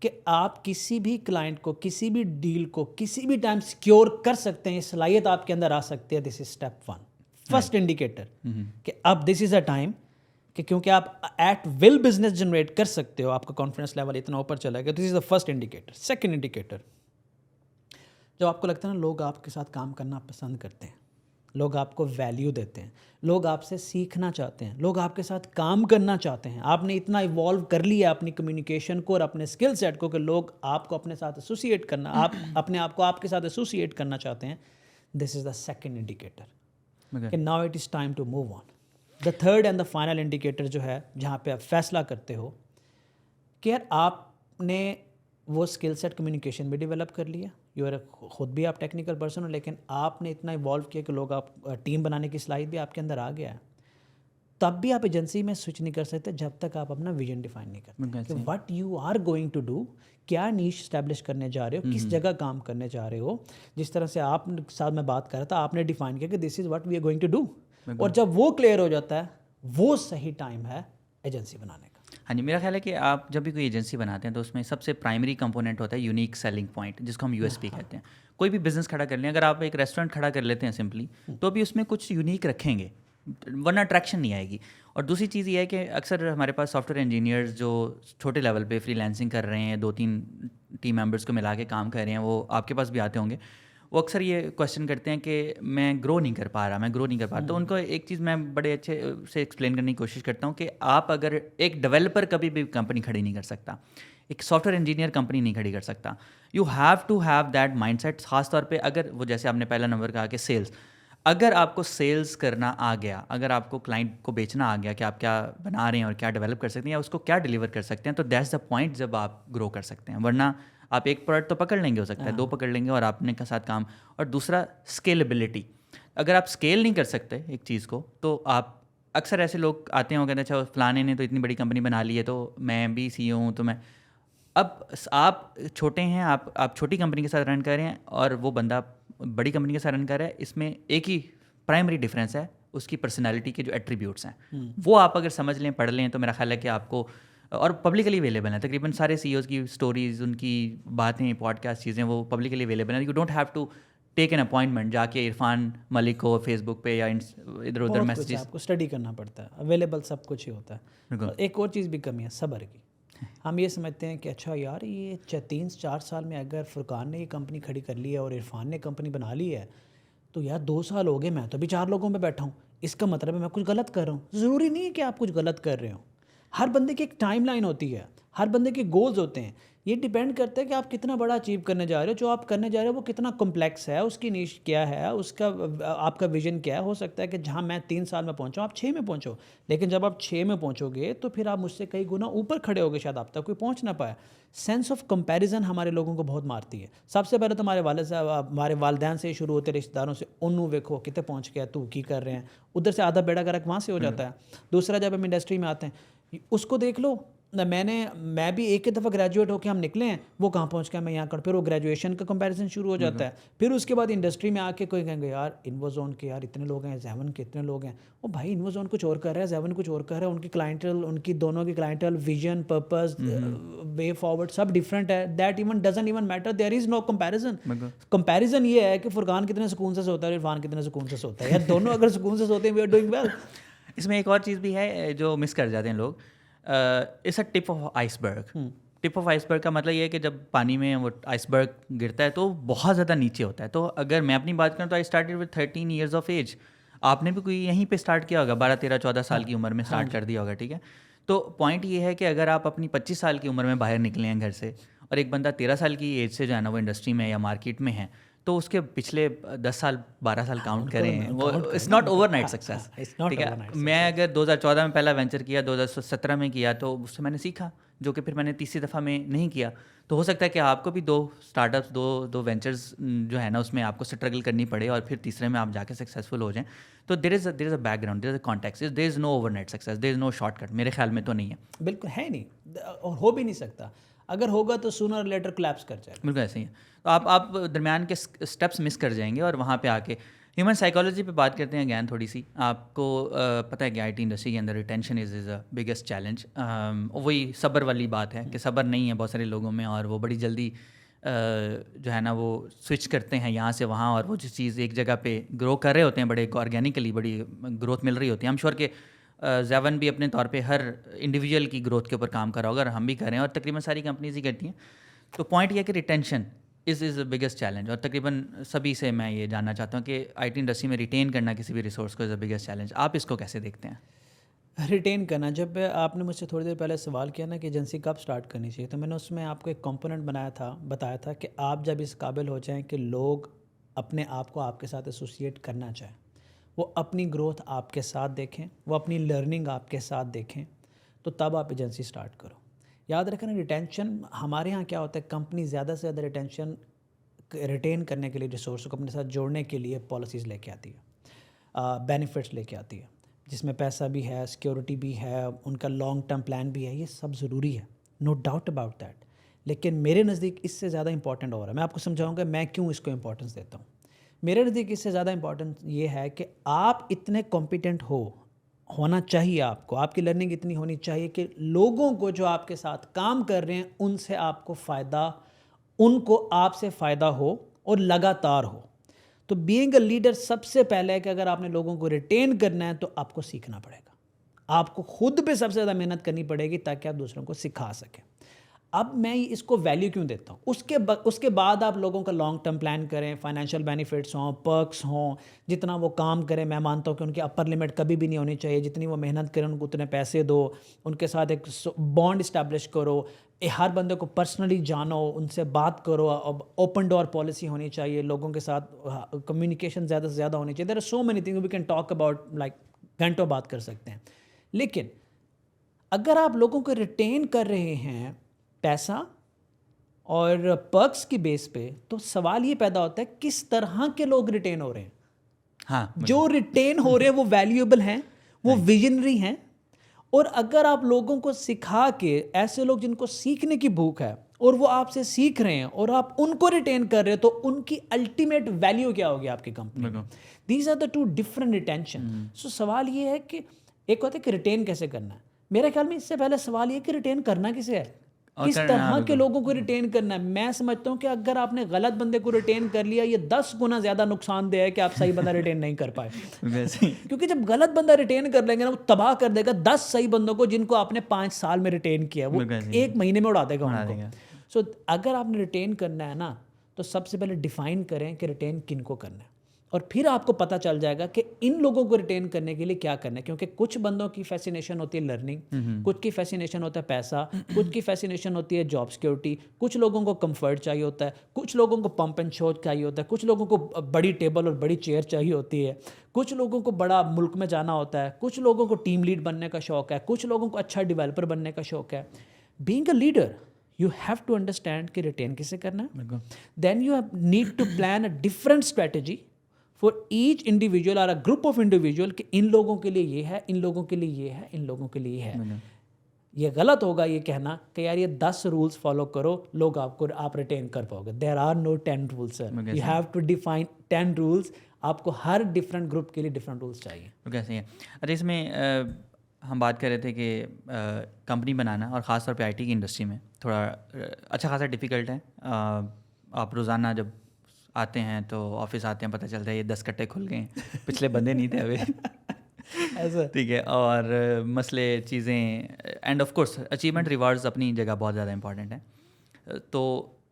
کہ آپ کسی بھی کلائنٹ کو, کسی بھی ڈیل کو کسی بھی ٹائم سیکیور کر سکتے ہیں, یہ صلاحیت آپ کے اندر آ سکتی ہے, دس از اسٹیپ 1, فرسٹ انڈیکیٹر کہ اب دس از اے ٹائم کہ کیونکہ آپ ایٹ ول بزنس جنریٹ کر سکتے ہو, آپ کا کانفیڈنس لیول اتنا اوپر چلا گیا. This is the first indicator. Second indicator, جب آپ کو لگتا ہے نا لوگ آپ کے ساتھ کام کرنا پسند کرتے ہیں, لوگ آپ کو ویلیو دیتے ہیں, لوگ آپ سے سیکھنا چاہتے ہیں, لوگ آپ کے ساتھ کام کرنا چاہتے ہیں, آپ نے اتنا ایوالو کر لیا اپنی کمیونیکیشن کو اور اپنے اسکل سیٹ کو کہ لوگ آپ کو اپنے ساتھ ایسوسیٹ کرنا, آپ اپنے آپ کو آپ کے ساتھ ایسوسیٹ کرنا چاہتے ہیں, this is the second indicator کہ now it is time to move on. The third and the final indicator جو ہے جہاں پہ آپ فیصلہ کرتے ہو کہ یار آپ نے وہ اسکل سیٹ کمیونیکیشن بھی ڈیولپ کر لیا, یو آر خود بھی آپ ٹیکنیکل پرسن ہو, لیکن آپ نے اتنا ایوالو کیا کہ لوگ آپ ٹیم بنانے کی صلاحیت بھی آپ کے اندر آ گیا ہے. تب بھی آپ ایجنسی میں سوئچ نہیں کر سکتے جب تک آپ اپنا ویژن ڈیفائن نہیں کرتے کہ what you are going to do, کیا نیش اسٹیبلش کرنے جا رہے ہو, کس جگہ کام کرنے جا رہے ہو. جس طرح سے آپ ساتھ میں بات کر رہا تھا, آپ نے ڈیفائن کیا کہ this is what we are going to do, اور جب وہ کلیئر ہو جاتا ہے وہ صحیح ٹائم ہے ایجنسی بنانے کا. ہاں جی, میرا خیال ہے کہ آپ جب بھی کوئی ایجنسی بناتے ہیں تو اس میں سب سے پرائمری کمپوننٹ ہوتا ہے یونیک سیلنگ پوائنٹ, جس کو ہم یو ایس پی کہتے ہیں. کوئی بھی بزنس کھڑا کر لیں, اگر آپ ایک ریسٹورینٹ کھڑا کر لیتے ہیں سمپلی, تو بھی اس میں کچھ یونیک رکھیں گے, ورنہ اٹریکشن نہیں آئے گی. اور دوسری چیز یہ ہے کہ اکثر ہمارے پاس سافٹ ویئر انجینئرز جو چھوٹے لیول پہ فری لانسنگ کر رہے ہیں, 2-3 ٹیم ممبرس کو ملا کے کام کر رہے ہیں, وہ آپ کے پاس بھی آتے ہوں گے, وہ اکثر یہ کویشچن کرتے ہیں کہ میں گرو نہیں کر پا رہا. تو ان کو ایک چیز میں بڑے اچھے سے ایکسپلین کرنے کی کوشش کرتا ہوں کہ آپ اگر ایک ڈیولپر کبھی بھی کمپنی کھڑی نہیں کر سکتا, ایک سافٹ ویئر انجینئر کمپنی نہیں کھڑی کر سکتا. You have to have that mindset. خاص طور پہ اگر وہ جیسے آپ نے پہلا نمبر کہا کہ سیلس, اگر آپ کو سیلس کرنا آ گیا, اگر آپ کو کلائنٹ کو بیچنا آ گیا کہ آپ کیا بنا رہے ہیں اور کیا ڈیولپ کر سکتے ہیں یا اس کو کیا ڈیلیور کر سکتے ہیں, تو دیٹس دا پوائنٹ جب آپ گرو کر سکتے ہیں. ورنہ آپ ایک پروڈکٹ تو پکڑ لیں گے, ہو سکتا ہے 2 پکڑ لیں گے اور آپ نے کے ساتھ کام. اور دوسرا اسکیلیبلٹی, اگر آپ اسکیل نہیں کر سکتے ایک چیز کو, تو آپ اکثر ایسے لوگ آتے ہیں کہتے ہیں اچھا فلانے نے تو اتنی بڑی کمپنی بنا لی ہے تو میں بھی سی ہوں, تو میں, اب آپ چھوٹے ہیں, آپ چھوٹی کمپنی کے ساتھ رن کر رہے ہیں اور وہ بندہ بڑی کمپنی کے ساتھ رن کر رہا ہے. اس میں ایک ہی پرائمری ڈفرینس ہے, اس کی پرسنالٹی کے جو ایٹریبیوٹس ہیں وہ آپ اگر سمجھ لیں, پڑھ لیں, تو میرا خیال ہے کہ آپ کو, اور پبلکلی اویلیبل ہیں تقریباً سارے سی اوز کی اسٹوریز, ان کی باتیں, پوڈ کاسٹ, چیزیں وہ پبلکلی اویلیبل ہیں. You don't have to take an appointment جا کے عرفان ملک کو فیس بک پہ یا ادھر ادھر میسیجز, آپ کو اسٹڈی کرنا پڑتا ہے, اویلیبل سب کچھ ہی ہوتا ہے. ایک اور چیز بھی کمی ہے صبر کی. ہم یہ سمجھتے ہیں کہ اچھا یار یہ 3-4 سال میں اگر فرقان نے یہ کمپنی کھڑی کر لی ہے اور عرفان نے کمپنی بنا لی ہے, تو یار 2 سال ہو گئے, میں تو بھی 4 لوگوں میں بیٹھا ہوں, اس کا مطلب ہے میں کچھ غلط کر رہا ہوں. ضروری نہیں ہے کہ آپ کچھ غلط کر رہے ہوں. ہر بندے کی ایک ٹائم لائن ہوتی ہے, ہر بندے کے گولز ہوتے ہیں. یہ ڈیپینڈ کرتا ہے کہ آپ کتنا بڑا اچیو کرنے جا رہے ہو. جو آپ کرنے جا رہے ہو وہ کتنا کمپلیکس ہے, اس کی نیش کیا ہے, اس کا آپ کا ویژن کیا ہے. ہو سکتا ہے کہ جہاں میں 3 سال میں پہنچا ہوں آپ 6 میں پہنچو, لیکن جب آپ 6 میں پہنچو گے تو پھر آپ مجھ سے کئی گنا اوپر کھڑے ہو گے, شاید آپ تک کوئی پہنچ نہ پائے. سینس آف کمپیریزن ہمارے لوگوں کو بہت مارتی ہے. سب سے پہلے تو ہمارے والد صاحب, ہمارے والدین سے شروع ہوتے, رشتہ داروں سے, انہوں ویکھو کتنے پہنچ گیا, تو کی کر رہے ہیں, ادھر سے آدھا بیڑا گرک وہاں سے ہو جاتا ہے. دوسرا جب ہم انڈسٹری میں آتے ہیں اس کو دیکھ لو, میں بھی ایک ہی دفعہ گریجویٹ ہو کے ہم نکلے ہیں, وہ کہاں پہنچ گیا, میں یہاں کر, پھر وہ گریجویشن کا کمپیریزن شروع ہو جاتا ہے. پھر اس کے بعد انڈسٹری میں آ کے کوئی کہیں گے یار انوزون کے یار اتنے لوگ ہیں, زیون کے اتنے لوگ ہیں. وہ بھائی انوزون کچھ اور کر رہا ہے, زیون کچھ اور کر رہا ہے, ان کی کلائنٹل, ان کی دونوں کی clientele, vision, purpose, way forward سب ڈفرینٹ ہے. That even doesn't even matter, there is no comparison. Comparison یہ ہے کہ فرقان کتنے سکون سے سوتا ہے, عرفان کتنے سکون سے سوتا ہے. یار دونوں اگر سکون سے سوتے ہیں, وی آر ڈوئنگ ویل. اس میں ایک اور چیز بھی ہے جو مس کر جاتے ہیں لوگ, it's a tip of iceberg. Tip of ice برگ کا مطلب یہ ہے کہ جب پانی میں وہ آئس برگ گرتا ہے تو بہت زیادہ نیچے ہوتا ہے. تو اگر میں اپنی بات کروں تو I started with 13 years of age. آپ نے بھی کوئی یہیں پہ اسٹارٹ کیا ہوگا, 12, 13, 14 سال کی عمر میں اسٹارٹ کر دیا ہوگا, ٹھیک ہے. تو پوائنٹ یہ ہے کہ اگر آپ اپنی 25 سال کی عمر میں باہر نکلے ہیں گھر سے اور ایک بندہ 13 سال کی ایج سے جو ہے نا وہ انڈسٹری میں یا مارکیٹ میں ہے, تو اس کے پچھلے 10 سال 12 سال کاؤنٹ کریں, وہ it's not overnight success. ٹھیک ہے, میں اگر 2014 میں پہلا وینچر کیا, 2017 میں کیا, تو اس سے میں نے سیکھا, جو کہ پھر میں نے تیسری دفعہ میں نہیں کیا. تو ہو سکتا ہے کہ آپ کو بھی 2 اسٹارٹ اپس, دو وینچرز جو ہے نا اس میں آپ کو اسٹرگل کرنی پڑے اور پھر تیسرے میں آپ جا کے سکسیزفل ہو جائیں. تو there is a background, there is a context, there is no overnight success, there is no shortcut, میرے خیال میں تو نہیں ہے. بالکل ہے نہیں, اور ہو بھی نہیں سکتا. اگر ہوگا تو سونر اور لیٹر کلیپس کر جائے گا. بالکل ایسے ہی ہے. تو آپ درمیان کے اسٹیپس مس کر جائیں گے, اور وہاں پہ آ کے ہیومن سائیکالوجی پہ بات کرتے ہیں گیان تھوڑی سی. آپ کو پتہ ہے کہ آئی ٹی انڈسٹری کے اندر retention is a biggest challenge. وہی صبر والی بات ہے کہ صبر نہیں ہے بہت سارے لوگوں میں, اور وہ بڑی جلدی جو ہے نا وہ سوئچ کرتے ہیں یہاں سے وہاں, اور وہ جو چیز ایک جگہ پہ گرو کر رہے ہوتے ہیں, بڑے آرگینکلی بڑی گروتھ مل رہی ہوتی ہے. ہم شور کہ زیون بھی اپنے طور پہ ہر انڈیویجول کی گروتھ کے اوپر کام کر رہا ہوگا, اور ہم بھی کر رہے ہیں, اور تقریباً ساری کمپنیز ہی کرتی ہیں. تو پوائنٹ یہ ہے کہ retention is a biggest challenge, اور تقریباً سبھی سے میں یہ جاننا چاہتا ہوں کہ آئی ٹی انڈسٹری میں ریٹین کرنا کسی بھی ریسورس کو از اے بگیسٹ چیلنج. آپ اس کو کیسے دیکھتے ہیں؟ ریٹین کرنا, جب آپ نے مجھ سے تھوڑی دیر پہلے سوال کیا نا کہ ایجنسی کب سٹارٹ کرنی چاہیے, تو میں نے اس میں آپ کو ایک کمپوننٹ بتایا تھا کہ آپ جب اس قابل ہو جائیں کہ لوگ اپنے آپ کو آپ کے ساتھ ایسوسیٹ کرنا چاہیں, وہ اپنی گروتھ آپ کے ساتھ دیکھیں, وہ اپنی لرننگ آپ کے ساتھ دیکھیں, تو تب آپ ایجنسی سٹارٹ کرو. یاد رکھنا ریٹینشن ہمارے ہاں کیا ہوتا ہے, کمپنی زیادہ سے زیادہ ریٹین کرنے کے لیے ریسورس کو اپنے ساتھ جوڑنے کے لیے پالیسیز لے کے آتی ہے, بینیفٹس لے کے آتی ہے, جس میں پیسہ بھی ہے, سیکیورٹی بھی ہے, ان کا لانگ ٹرم پلان بھی ہے. یہ سب ضروری ہے, نو ڈاؤٹ اباؤٹ دیٹ. لیکن میرے نزدیک اس سے زیادہ امپورٹنٹ ہو رہا ہے. میں آپ کو سمجھاؤں گا میں کیوں اس کو امپورٹنس دیتا ہوں. میرے نزدیک اس سے زیادہ امپورٹنٹ یہ ہے کہ آپ اتنے کمپیٹنٹ ہونا چاہیے, آپ کو آپ کی لرننگ اتنی ہونی چاہیے کہ لوگوں کو جو آپ کے ساتھ کام کر رہے ہیں ان سے آپ کو فائدہ, ان کو آپ سے فائدہ ہو اور لگاتار ہو. تو بینگ اے لیڈر سب سے پہلے ہے کہ اگر آپ نے لوگوں کو ریٹین کرنا ہے تو آپ کو سیکھنا پڑے گا, آپ کو خود پہ سب سے زیادہ محنت کرنی پڑے گی تاکہ آپ دوسروں کو سکھا سکیں. اب میں اس کو ویلیو کیوں دیتا ہوں, اس کے بعد آپ لوگوں کا لانگ ٹرم پلان کریں, فائنینشیل بینیفٹس ہوں, پرکس ہوں, جتنا وہ کام کریں. میں مانتا ہوں کہ ان کی اپر لمٹ کبھی بھی نہیں ہونی چاہیے, جتنی وہ محنت کریں ان کو اتنے پیسے دو, ان کے ساتھ ایک بانڈ اسٹیبلش کرو, ہر بندے کو پرسنلی جانو, ان سے بات کرو. اب اوپن ڈور پالیسی ہونی چاہیے, لوگوں کے ساتھ کمیونیکیشن زیادہ سے زیادہ ہونی چاہیے. There are so many thing we can talk about, like گھنٹوں بات کر سکتے ہیں. لیکن اگر آپ لوگوں کو ریٹین کر رہے ہیں پیسہ اور پرکس کی بیس پہ, تو سوال یہ پیدا ہوتا ہے کس طرح کے لوگ ریٹین ہو رہے ہیں. ہاں, جو ریٹین ہو رہے ہیں وہ ویلیویبل ہیں, وہ ویژنری ہیں, اور اگر آپ لوگوں کو سکھا کے, ایسے لوگ جن کو سیکھنے کی بھوک ہے اور وہ آپ سے سیکھ رہے ہیں اور آپ ان کو ریٹین کر رہے ہیں, تو ان کی الٹیمیٹ ویلیو کیا ہوگی آپ کی کمپنی میں. These are the two different retention. So سوال یہ ہے کہ ایک ہوتا ہے کہ ریٹین کیسے کرنا ہے. میرے خیال میں اس سے پہلے سوال یہ کہ ریٹین کرنا کسے ہے, کس طرح کے لوگوں کو ریٹین کرنا ہے. میں سمجھتا ہوں کہ اگر آپ نے غلط بندے کو ریٹین کر لیا, یہ 10 گنا زیادہ نقصان دہ ہے کہ آپ صحیح بندہ ریٹین نہیں کر پائے. کیونکہ جب غلط بندہ ریٹین کر لیں گے نا, وہ تباہ کر دے گا 10 صحیح بندوں کو جن کو آپ نے 5 سال میں ریٹین کیا, وہ 1 مہینے میں اڑا دے گا ان کو. سو اگر آپ نے ریٹین کرنا ہے نا, تو سب سے پہلے ڈیفائن کریں کہ ریٹین کن کو کرنا ہے, اور پھر آپ کو پتہ چل جائے گا کہ ان لوگوں کو ریٹین کرنے کے لیے کیا کرنا ہے. کیونکہ کچھ بندوں کی فیسینیشن ہوتی ہے لرننگ, کچھ کی فیسینیشن ہوتا ہے پیسہ, کچھ کی فیسینیشن ہوتی ہے جاب سیکیورٹی, کچھ لوگوں کو کمفرٹ چاہیے ہوتا ہے, کچھ لوگوں کو پمپ اینڈ شو چاہیے ہوتا ہے, کچھ لوگوں کو بڑی ٹیبل اور بڑی چیئر چاہیے ہوتی ہے, کچھ لوگوں کو بڑا ملک میں جانا ہوتا ہے, کچھ لوگوں کو ٹیم لیڈ بننے کا شوق ہے, کچھ لوگوں کو اچھا ڈیولپر بننے کا شوق ہے. Being a leader you have to understand کہ ریٹین کسے کرنا ہے. then you need to plan a different strategy for each individual or a group of individual کہ ان لوگوں کے لیے یہ ہے, ان لوگوں کے لیے یہ ہے, ان لوگوں کے لیے یہ ہے. یہ غلط ہوگا یہ کہنا کہ یار یہ 10 رولز فالو کرو لوگ آپ ریٹین کر پاؤ گے. there are no 10 rules sir. you have to define 10 rules. آپ کو ہر ڈفرینٹ گروپ کے لیے ڈفرینٹ رولس چاہیے. کیسے ہیں. اچھا, اس میں ہم بات کر رہے تھے کہ کمپنی بنانا, اور خاص طور پہ آئی ٹی کی انڈسٹری میں تھوڑا اچھا خاصا ڈیفیکلٹ ہے. آپ روزانہ جب آتے ہیں تو آفس آتے ہیں, پتہ چلتا ہے یہ 10 کٹے کھل گئے ہیں, پچھلے بندے نہیں تھے ابھی. ٹھیک ہے, اور مسئلے چیزیں, and of course achievement rewards اپنی جگہ بہت زیادہ امپورٹنٹ ہیں. تو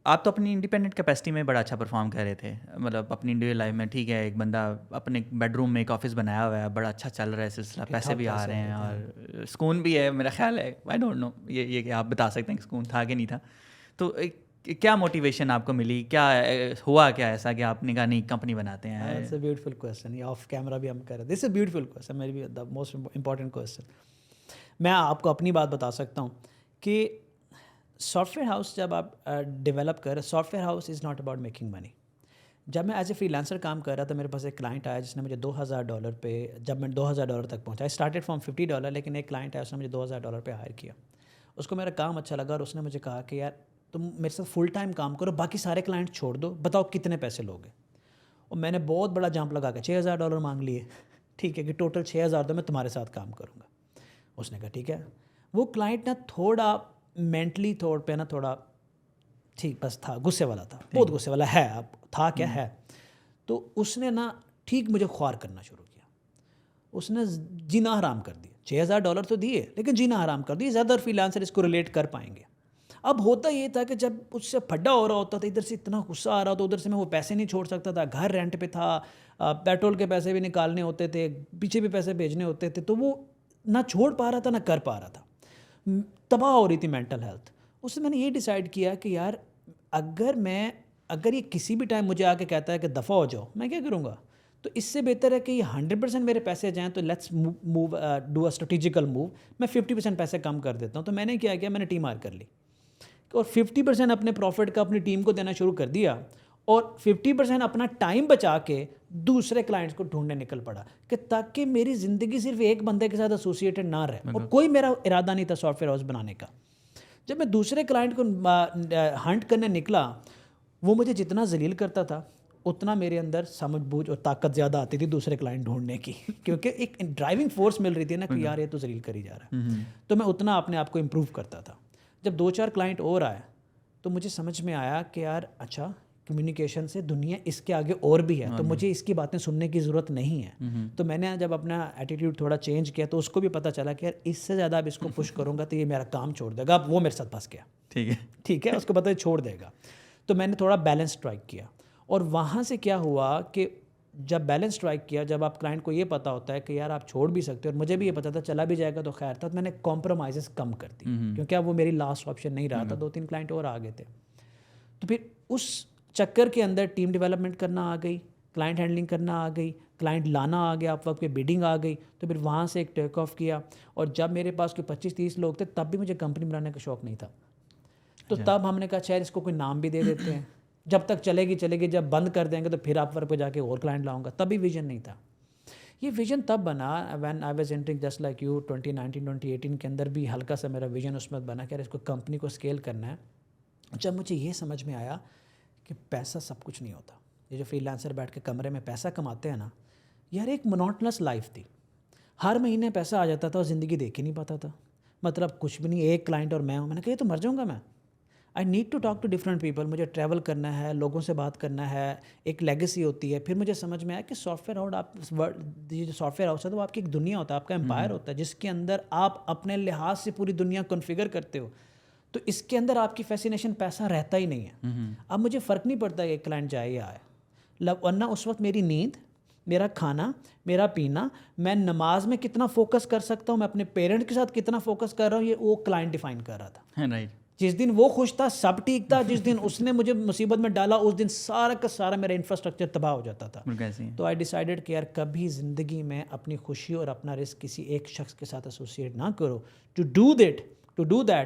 آپ تو اپنی انڈیپینڈنٹ کیپیسٹی میں بڑا اچھا پرفارم کر رہے تھے, مطلب اپنی انڈیویجول لائف میں. ٹھیک ہے, ایک بندہ اپنے بیڈ روم میں ایک آفس بنایا ہوا ہے, بڑا اچھا چل رہا ہے سلسلہ, پیسے بھی آ رہے ہیں اور سکون بھی ہے میرا خیال ہے. آئی ڈونٹ نو یہ کہ آپ بتا سکتے ہیں کہ سکون تھا کہ نہیں تھا. تو کیا موٹیویشن آپ کو ملی, کیا ہوا کیا ایسا کہ آپ نے کہا نہیں کمپنی بناتے ہیں؟ اٹس اے بیوٹیفل کویسچن, یہ آف کیمرہ بھی ہم کر رہے ہیں. دس اے بیوٹیفل کویسچن, میری بھی دا موسٹ امپورٹنٹ کویسچن. میں آپ کو اپنی بات بتا سکتا ہوں کہ سافٹ ویئر ہاؤس جب آپ ڈیولپ کر, soft where house is not about making money. جب میں ایز اے فری لانسر کام کر رہا تھا, میرے پاس ایک کلائنٹ آیا جس نے مجھے $2,000 پہ, جب میں $2,000 تک پہنچا, اسٹارٹیڈ فرام $50, لیکن ایک کلائنٹ آیا اس نے مجھے $2,000 پہ ہائر کیا. اس کو میرا کام اچھا لگا اور اس نے مجھے کہا کہ یار تم میرے ساتھ فل ٹائم کام کرو, باقی سارے کلائنٹ چھوڑ دو, بتاؤ کتنے پیسے لوگے. اور میں نے بہت بڑا جمپ لگا کے $6,000 مانگ لیے. ٹھیک ہے کہ ٹوٹل 6,000 تو میں تمہارے ساتھ کام کروں گا. اس نے کہا ٹھیک ہے. وہ کلائنٹ نا تھوڑا مینٹلی طور پہ نا تھوڑا ٹھیک بس تھا, غصے والا تھا, بہت غصے والا ہے, اب تھا کیا ہے. تو اس نے نا ٹھیک مجھے خوار کرنا شروع کیا. اس نے جینا حرام کر دیا. $6,000 تو دیے لیکن جینا حرام کر دیا. زیادہ فری لانسر اس کو ریلیٹ کر پائیں گے. اب ہوتا یہ تھا کہ جب اس سے پھڈا ہو رہا ہوتا تھا, ادھر سے اتنا غصہ آ رہا تھا, ادھر سے میں وہ پیسے نہیں چھوڑ سکتا تھا, گھر رینٹ پہ تھا, پیٹرول کے پیسے بھی نکالنے ہوتے تھے, پیچھے بھی پیسے بھیجنے ہوتے تھے, تو وہ نہ چھوڑ پا رہا تھا نہ کر پا رہا تھا. تباہ ہو رہی تھی مینٹل ہیلتھ. اس سے میں نے یہ ڈیسائیڈ کیا کہ یار اگر یہ کسی بھی ٹائم مجھے آ کے کہتا ہے کہ دفع ہو جاؤ, میں کیا کروں گا؟ تو اس سے بہتر ہے کہ یہ 100% میرے پیسے جائیں, تو let's move do a strategical move. میں 50% پیسے کم کر دیتا ہوں. تو میں نے کیا کیا, میں نے ٹیم ہائر کر لی اور 50% اپنے پروفٹ کا اپنی ٹیم کو دینا شروع کر دیا, اور 50% اپنا ٹائم بچا کے دوسرے کلائنٹس کو ڈھونڈنے نکل پڑا, کہ تاکہ میری زندگی صرف ایک بندے کے ساتھ ایسوسیٹڈ نہ رہے. اور کوئی میرا ارادہ نہیں تھا سافٹ ویئر ہاؤس بنانے کا. جب میں دوسرے کلائنٹ کو ہنٹ کرنے نکلا, وہ مجھے جتنا ذلیل کرتا تھا اتنا میرے اندر سمجھ بوجھ اور طاقت زیادہ آتی تھی دوسرے کلائنٹ ڈھونڈنے کی, کیونکہ ایک ڈرائیونگ فورس مل رہی تھی نا کہ یار یہ تو ذلیل کر ہی جا رہا ہے. تو میں اتنا اپنے آپ کو امپروو کرتا تھا. جب 2-4 کلائنٹ اور آئے تو مجھے سمجھ میں آیا کہ یار اچھا, کمیونیکیشن سے دنیا اس کے آگے اور بھی ہے, تو مجھے اس کی باتیں سننے کی ضرورت نہیں ہے. تو میں نے جب اپنا ایٹیٹیوڈ تھوڑا چینج کیا تو اس کو بھی پتہ چلا کہ یار اس سے زیادہ اب اس کو پش کروں گا تو یہ میرا کام چھوڑ دے گا. اب وہ میرے ساتھ پھنس گیا. ٹھیک ہے, اس کو پتہ ہے چھوڑ دے گا. تو میں نے تھوڑا بیلنس اسٹرائک کیا, اور وہاں سے کیا ہوا کہ جب بیلنس اسٹرائک کیا, جب آپ کلائنٹ کو یہ پتہ ہوتا ہے کہ یار آپ چھوڑ بھی سکتے ہو, اور مجھے بھی یہ پتہ تھا چلا بھی جائے گا تو خیر تھا, تو میں نے کمپرومائزز کم کر دی, کیونکہ اب وہ میری لاسٹ آپشن نہیں رہا تھا. 2-3 کلائنٹ اور آ گئے تھے. تو پھر اس چکر کے اندر ٹیم ڈیولپمنٹ کرنا آ گئی, کلائنٹ ہینڈلنگ کرنا آ گئی, کلائنٹ لانا آ گیا, آپ وقت پہ بیڈنگ آ گئی. تو پھر وہاں سے ایک ٹیک آف کیا, اور جب میرے پاس کوئی 25-30 لوگ تھے تب بھی مجھے کمپنی بنانے کا شوق نہیں تھا. تو تب ہم نے کہا شاید اس کو کوئی نام بھی دے دیتے ہیں, جب تک چلے گی, جب بند کر دیں گے تو پھر آپ ورک پہ جا کے اور کلائنٹ لاؤں گا. تبھی ویژن نہیں تھا. یہ ویژن تب بنا when I was entering just like you 2019-2018 کے اندر بھی ہلکا سا میرا ویژن اس میں بنا کہ اس کو کمپنی کو اسکیل کرنا ہے. جب مجھے یہ سمجھ میں آیا کہ پیسہ سب کچھ نہیں ہوتا. یہ جو فری لانسر بیٹھ کے کمرے میں پیسہ کماتے ہیں نا, یار ایک مونوٹنس لائف تھی. ہر مہینے پیسہ آ جاتا تھا اور زندگی دیکھ ہی نہیں پاتا تھا. مطلب کچھ بھی نہیں, ایک کلائنٹ اور میں ہوں. میں نے کہا یہ تو مر جاؤں گا میں. I need to talk to different people. مجھے ٹریول کرنا ہے, لوگوں سے بات کرنا ہے, ایک لیگیسی ہوتی ہے. پھر مجھے سمجھ میں آیا کہ سافٹ ویئر ہاؤس, جو سافٹ ویئر ہاؤس ہے تو وہ آپ کی ایک دنیا ہوتا ہے, آپ کا امپائر ہوتا ہے, جس کے اندر آپ اپنے لحاظ سے پوری دنیا کنفیگر کرتے ہو. تو اس کے اندر آپ کی فیسینیشن پیسہ رہتا ہی نہیں ہے. اب مجھے فرق نہیں پڑتا کہ ایک کلائنٹ جائے یا آئے, ورنہ اس وقت میری نیند, میرا کھانا, میرا پینا, میں نماز میں کتنا فوکس کر سکتا ہوں, میں اپنے پیرنٹ کے ساتھ کتنا فوکس کر رہا ہوں, یہ وہ کلائنٹ ڈیفائن کر رہا تھا. جس دن وہ خوش تھا سب ٹھیک تھا, جس دن اس نے مجھے مصیبت میں ڈالا اس دن سارا کا سارا میرا انفراسٹرکچر تباہ ہو جاتا تھا. تو آئی ڈیسائیڈڈ کہ یار کبھی زندگی میں اپنی خوشی اور اپنا رزق کسی ایک شخص کے ساتھ ایسوسیٹ نہ کرو. To do that,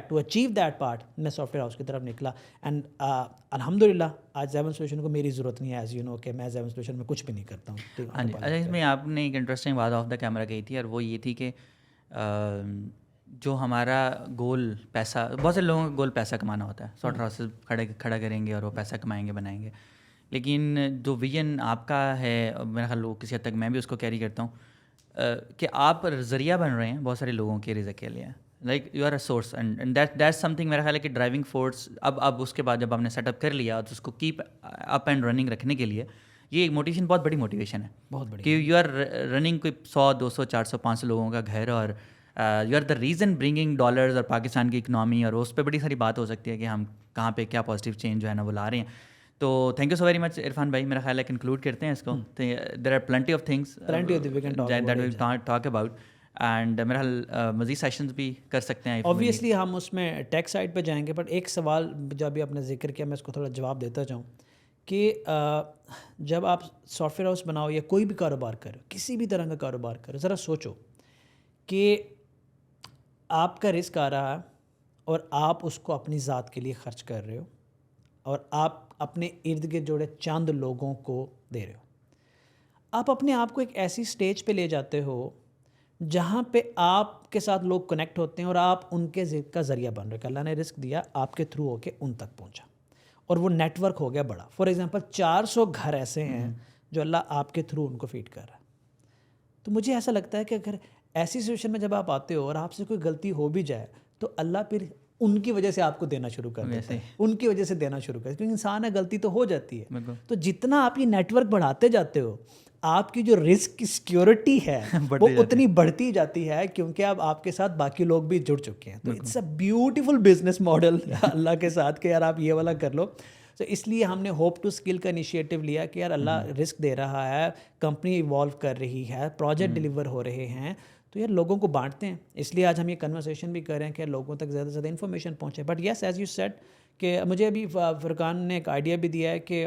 to achieve that part, میں سافٹ ویئر ہاؤس کی طرف نکلا. اینڈ الحمدللہ آج زیون سولوشن کو میری ضرورت نہیں ہے, ایز یو نو کہ میں زیون سولوشن میں کچھ بھی نہیں کرتا ہوں. ہاں جی. اچھا, اس میں آپ نے ایک انٹرسٹنگ بات آف دا کیمرہ کہی تھی, اور وہ یہ تھی کہ جو ہمارا گول پیسہ, بہت سے لوگوں کا گول پیسہ کمانا ہوتا ہے, سافٹ ویئر ہاؤس کھڑا کریں گے اور وہ پیسہ کمائیں گے, بنائیں گے. لیکن جو ویژن آپ کا ہے, میرا خیال وہ کسی حد تک میں بھی اس کو کیری کرتا ہوں, کہ آپ ذریعہ بن رہے ہیں بہت سارے لوگوں کے رزق کے لیے. Like you are a source, and that something میرا خیال ہے کہ ڈرائیونگ فورس. اب اس کے بعد جب آپ نے سیٹ اپ کر لیا تو اس کو کیپ اپ اینڈ رننگ رکھنے کے لیے یہ ایک موٹیویشن, بہت بڑی موٹیویشن ہے, بہت بڑی, کہ یو آر رننگ کوئی 100, 200, 400, 500 لوگوں کا گھر, اور you are the reason bringing dollars اور پاکستان کی اکنامی، اور اس پہ بڑی ساری بات ہو سکتی ہے کہ ہم کہاں پہ کیا پازیٹیو چینج جو ہے نا وہ لا رہے ہیں. تو thank you so very much Irfan بھائی. میرا خیال ہے کنکلوڈ کرتے ہیں اس کو. There are plenty of things that we talk about, and میرا خیال مزید سیشنز بھی کر سکتے ہیں. اوبویسلی ہم اس میں ٹیک سائڈ پہ جائیں گے، بٹ ایک سوال جب بھی آپ نے ذکر کیا میں اس کو تھوڑا جواب دیتا جاؤں کہ جب آپ سافٹ ویئر ہاؤس بناؤ یا کوئی بھی کاروبار کرو، کسی بھی طرح کا کاروبار کرو، ذرا سوچو کہ آپ کا رسک آ رہا ہے اور آپ اس کو اپنی ذات کے لیے خرچ کر رہے ہو، اور آپ اپنے ارد گرد جوڑے چند لوگوں کو دے رہے ہو. آپ اپنے آپ کو ایک ایسی سٹیج پہ لے جاتے ہو جہاں پہ آپ کے ساتھ لوگ کنیکٹ ہوتے ہیں اور آپ ان کے کا ذریعہ بن رہے. کہ اللہ نے رزق دیا، آپ کے تھرو ہو کے ان تک پہنچا اور وہ نیٹ ورک ہو گیا بڑا. فار ایگزامپل 400 گھر ایسے ہیں جو اللہ آپ کے تھرو ان کو فیڈ کر رہا ہے. تو مجھے ایسا لگتا ہے کہ اگر ایسی سچویشن میں جب آپ آتے ہو اور آپ سے کوئی غلطی ہو بھی جائے تو اللہ پھر ان کی وجہ سے آپ کو دینا شروع کر دیتا ہے، ان کی وجہ سے دینا شروع کر دیتا ہے، کیونکہ انسان ہے، غلطی تو ہو جاتی ہے. تو جتنا آپ یہ نیٹ ورک بڑھاتے جاتے ہو، آپ کی جو رسک کی سیکیورٹی ہے وہ اتنی بڑھتی جاتی ہے، کیونکہ اب آپ کے ساتھ باقی لوگ بھی جڑ چکے ہیں. تو it's a beautiful business model اللہ کے ساتھ کہ یار آپ یہ والا کر لو. تو اس لیے ہم نے ہوپ ٹو اسکل کا انیشیٹو لیا کہ یار اللہ رسک دے رہا ہے، کمپنی ایوالو کر رہی ہے، پروجیکٹ ڈلیور ہو رہے ہیں، تو یار لوگوں کو بانٹتے ہیں. اس لیے آج ہم یہ کنورسیشن بھی کر رہے ہیں کہ لوگوں تک زیادہ سے زیادہ انفارمیشن پہنچے. But yes as you said کہ مجھے ابھی فرقان نے ایک آئیڈیا بھی دیا ہے کہ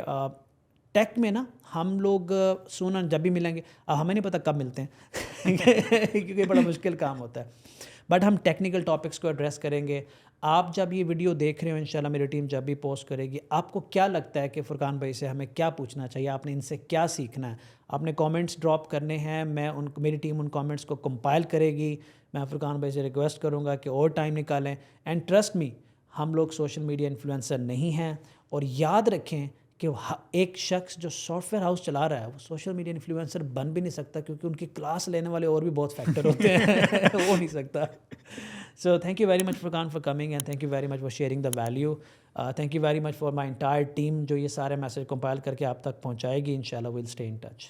ٹیک میں نا ہم لوگ سونا جب بھی ملیں گے، ہمیں نہیں پتہ کب ملتے ہیں کیونکہ بڑا مشکل کام ہوتا ہے، بٹ ہم ٹیکنیکل ٹاپکس کو ایڈریس کریں گے. آپ جب یہ ویڈیو دیکھ رہے ہو انشاءاللہ میری ٹیم جب بھی پوسٹ کرے گی، آپ کو کیا لگتا ہے کہ فرقان بھائی سے ہمیں کیا پوچھنا چاہیے، آپ نے ان سے کیا سیکھنا ہے؟ آپ نے کامنٹس ڈراپ کرنے ہیں، میری ٹیم ان کامنٹس کو کمپائل کرے گی. میں فرقان بھائی سے ریکویسٹ کروں گا کہ اور ٹائم نکالیں. اینڈ ٹرسٹ می، ہم لوگ سوشل میڈیا انفلوئنسر نہیں ہیں. اور یاد رکھیں کہ ایک شخص جو سافٹ ویئر ہاؤس چلا رہا ہے وہ سوشل میڈیا انفلوئنسر بن بھی نہیں سکتا، کیونکہ ان کی کلاس لینے والے اور بھی بہت فیکٹر ہوتے ہیں وہ نہیں سکتا. So thank you very much Furqan for coming, and thank you very much for sharing the value. Thank you very much for my entire team جو یہ سارے میسج کمپائل کر کے آپ تک پہنچائے گی. انشاءاللہ we'll stay in touch.